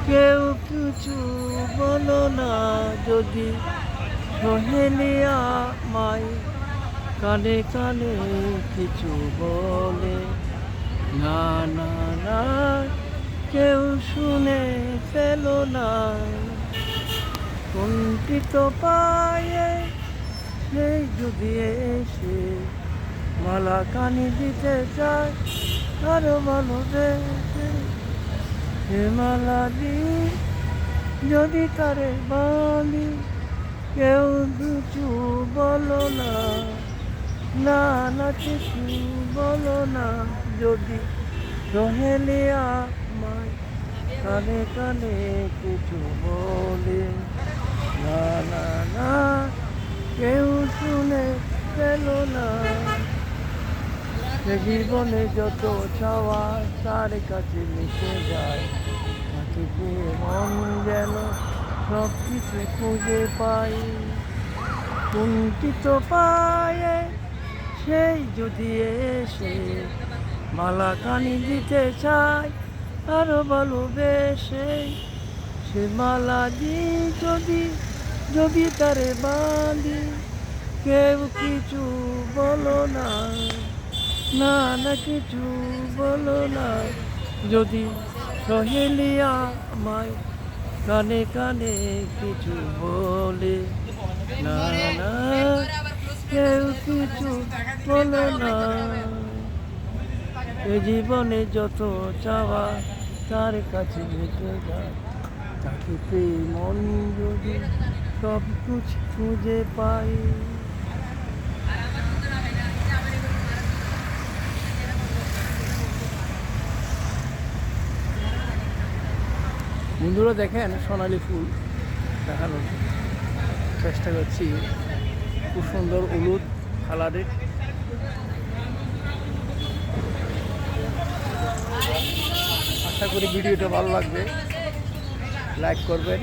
কেউ কিছু বলো না যদি সহেলিয়া মাই কানে কানে কিছু বলে না না না কেউ শুনে পেল না কুণ্ঠিত পায়ে সেই যদি এসে মালা কানি দিতে চায় আরো ভালোবেসে সে মালা দি যদি তারে বলি কেউ কিছু বলো না না না কিছু বলো না যদি সহেলিয়া মাই কানে কানে কিছু বলে না না না কেউ শুনে পেল না সে জীবনে যত চাওয়া তার কাছে মিশে যায় তাকে পেয়ে মন যেন সব কিছু খুঁজে পাই কুণ্ঠিত পায়ে সেই যদি এসে মালা কানি দিতে চায় আরো ভালোবেসে সে মালা দি যদি যদি তারে বাঁধি কেউ কিছু বলো না না না কিছু বলো না যদি সহেলিয়া আমায় কানে কানে কিছু বলে না না কেউ কিছু বলো না এ জীবনে যত চাওয়া তার কাছে মিটে যায় তাকে পেয়ে মন যদি সব কিছু খুঁজে পাই বন্ধুরা দেখেন সোনালি ফুল দেখানোর চেষ্টা করছি খুব সুন্দর হলুদ কালারের আশা করি ভিডিওটা ভালো লাগবে লাইক করবেন